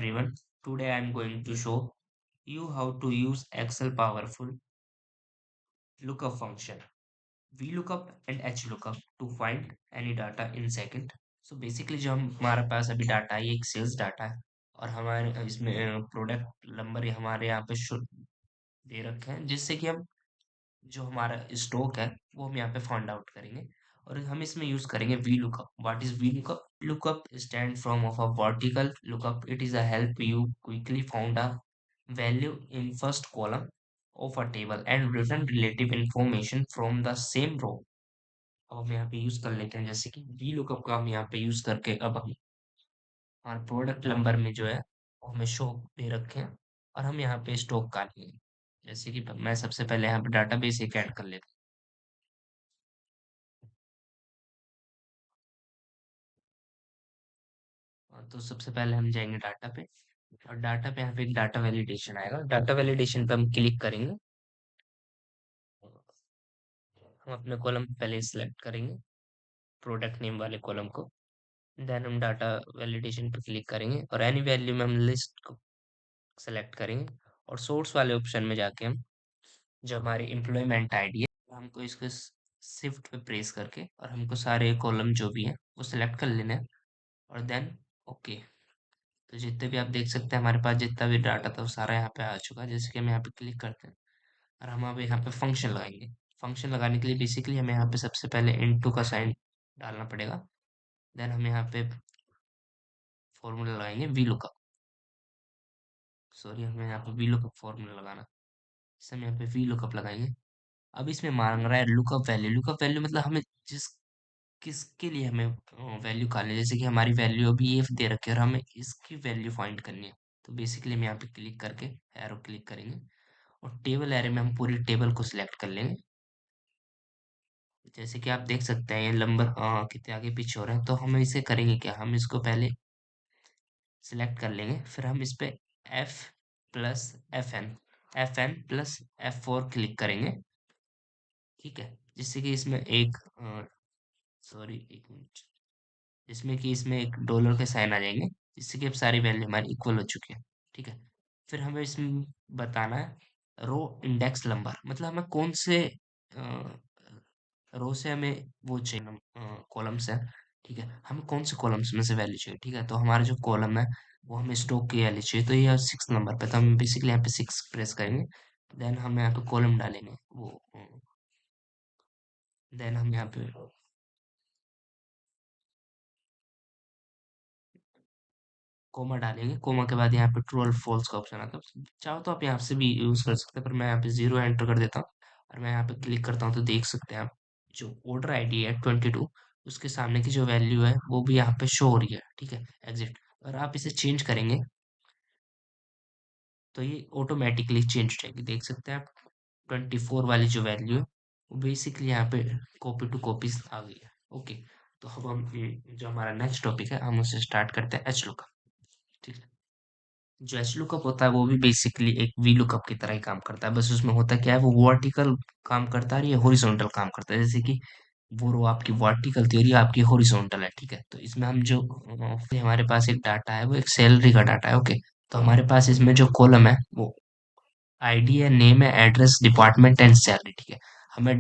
everyone. Today I am going to show you how to use Excel powerful lookup function. VLOOKUP and HLOOKUP to find any data in second. So basically जो हम हमारे पास अभी data है ये एक sales data है और हमारे इसमें प्रोडक्ट नंबर हमारे यहाँ पे शुड दे रखे हैं जिससे कि हम जो हमारा स्टॉक है वो हम यहाँ पे फाइंड आउट करेंगे और हम इसमें यूज करेंगे VLOOKUP. What is VLOOKUP? Lookup stand from of a vertical lookup. It is a help you quickly found a value in first column of a table and return relative information from the same row. अब हम यहाँ पे use कर लेते हैं जैसे कि VLOOKUP का हम यहाँ पे यूज करके अब हम हमारे प्रोडक्ट नंबर में जो है वो हमें शो दे रखे हैं और हम यहाँ पे स्टॉक का लेंगे. जैसे कि मैं सबसे पहले यहाँ पे डाटाबेस एक ऐड कर लेता हूँ. तो सबसे पहले हम जाएंगे डाटा पे और डाटा पे यहाँ पे एक डाटा वैलिडेशन आएगा. डाटा वैलिडेशन पे हम क्लिक करेंगे. हम अपने कॉलम पहले सिलेक्ट करेंगे प्रोडक्ट नेम वाले कॉलम को. देन हम डाटा वैलिडेशन पे क्लिक करेंगे और एनी वैल्यू में हम लिस्ट को सेलेक्ट करेंगे और सोर्स वाले ऑप्शन में जाके हम जो हमारी एम्प्लॉयमेंट आईडी है हमको इसको शिफ्ट पे प्रेस करके और हमको सारे कॉलम जो भी हैं वो सिलेक्ट कर लेना है और देन ओके. तो जितने भी आप देख सकते हैं हमारे पास जितना भी डाटा था वो सारा यहाँ पे आ चुका है. जैसे कि हम यहाँ पे क्लिक करते हैं और हम अब यहाँ पे फंक्शन लगाएंगे. फंक्शन लगाने के लिए बेसिकली हमें यहाँ पे सबसे पहले इनटू का साइन डालना पड़ेगा. देन हम यहाँ पे फॉर्मूला लगाएंगे वी लुकअप. सॉरी हमें यहाँ पे वी लुकअप फॉर्मूला लगाना. इसे हम यहाँ पे वी लुकअप लगाएंगे. अब इसमें मांग रहा है लुकअप वैल्यू. लुकअप वैल्यू मतलब हमें जिस किसके लिए हमें वैल्यू करनी है. जैसे कि हमारी वैल्यू अभी ये दे रखी है और हमें इसकी वैल्यू फाइंड करनी है. तो बेसिकली हम यहाँ पे क्लिक करके एरो क्लिक करेंगे और टेबल एरे में हम पूरी टेबल को सिलेक्ट कर लेंगे. जैसे कि आप देख सकते हैं ये नंबर कितने आगे पीछे हो रहे हैं. तो हम इसे करेंगे क्या, हम इसको पहले सिलेक्ट कर लेंगे फिर हम इस पे F plus F N plus F4 click करेंगे. ठीक है. जिससे कि इसमें एक सॉरी एक मिनट जिसमें कि इसमें एक डॉलर के साइन आ जाएंगे जिससे कि अब सारी वैल्यू हमारी इक्वल हो चुकी है. ठीक है. फिर हमें इसमें बताना है रो इंडेक्स नंबर. मतलब हमें कौन से रो से हमें वो चाहिए कॉलम्स है. ठीक है. हमें कौन से कॉलम्स में से वैल्यू चाहिए. ठीक है. तो हमारा जो कॉलम है वो हमें स्टॉक की वैल्यू चाहिए. तो ये 6 नंबर पे. तो हम बेसिकली यहाँ पे 6 प्रेस करेंगे. देन हम यहाँ पे कॉलम डालेंगे वो. देन हम यहाँ पे कोमा डालेंगे. कोमा के बाद यहाँ पे ट्रू और फॉल्स का ऑप्शन आता है. चाहो तो आप यहाँ से भी यूज कर सकते हैं पर मैं यहाँ पे 0 एंटर कर देता हूँ और मैं यहाँ पे क्लिक करता हूँ. तो देख सकते हैं आप जो ऑर्डर आईडी है 22 उसके सामने की जो वैल्यू है वो भी यहाँ पे शो हो रही है. ठीक है. एग्जिट. और आप इसे चेंज करेंगे तो ये ऑटोमेटिकली चेंज हो जाएगी. देख सकते हैं आप 24 वाली जो वैल्यू है वो बेसिकली यहाँ पे कॉपी टू कॉपीज आ गई है. ओके. तो अब हम जो हमारा नेक्स्ट टॉपिक है हम उसे स्टार्ट करते हैं एच लुकअप. ठीक है. जो एच लुकअप होता है वो भी बेसिकली एक वी लुकअप की तरह ही काम करता है. बस उसमें होता क्या है वो वर्टिकल काम करता है और ये हॉरिजॉन्टल काम करता है. जैसे कि वो रो आपकी वर्टिकल थी और ये आपकी हॉरिजॉन्टल है. ठीक है. तो इसमें हम जो हमारे पास एक डाटा है वो एक सैलरी का डाटा है. ओके. तो हमारे पास इसमें जो कॉलम है वो आईडी है, नेम है, एड्रेस, डिपार्टमेंट एंड सैलरी. ठीक है. हमें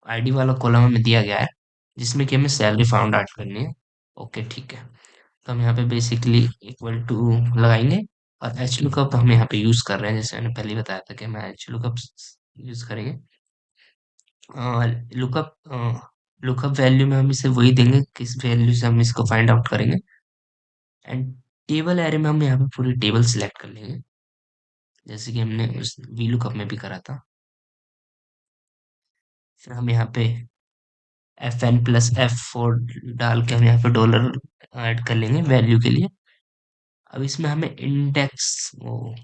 आईडी वाला कॉलम हमें दिया गया है जिसमें कि हमें सैलरी फाउंड आउट करनी है. ओके. ठीक है. तो हम यहाँ पे बेसिकली इक्वल टू लगाएंगे और एच लुकअप हम यहाँ पे यूज कर रहे हैं. जैसे मैंने पहले ही बताया था कि हम एच लुकअप यूज करेंगे. लुकअप लुकअप वैल्यू में हम इसे वही देंगे किस वैल्यू से हम इसको फाइंड आउट करेंगे. एंड टेबल एरे में हम यहाँ पे पूरी टेबल सिलेक्ट कर लेंगे जैसे कि हमने उस वी लुकअप में भी करा था. फिर हम यहाँ पे FN प्लस F4 डाल के हम यहाँ पे डॉलर ऐड कर लेंगे वैल्यू के लिए. अब इसमें हमें इंडेक्स वो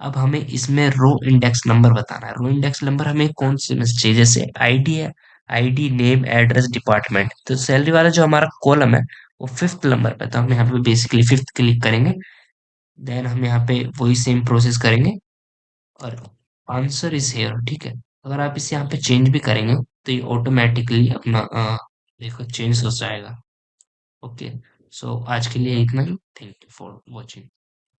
अब हमें इसमें रो इंडेक्स नंबर बताना है. रो इंडेक्स नंबर हमें कौन से में से चाहिए. जैसे आईडी है, आईडी नेम एड्रेस डिपार्टमेंट. तो सैलरी वाला जो हमारा कॉलम है वो फिफ्थ नंबर पे. तो हम यहाँ पे बेसिकली फिफ्थ क्लिक करेंगे. देन हम यहाँ पे वही सेम प्रोसेस करेंगे और आंसर इज हेयर. ठीक है. अगर आप इसे यहाँ पे चेंज भी करेंगे तो ये ऑटोमेटिकली अपना देखो चेंज हो जाएगा. ओके. सो आज के लिए इतना ही। Thank you for watching.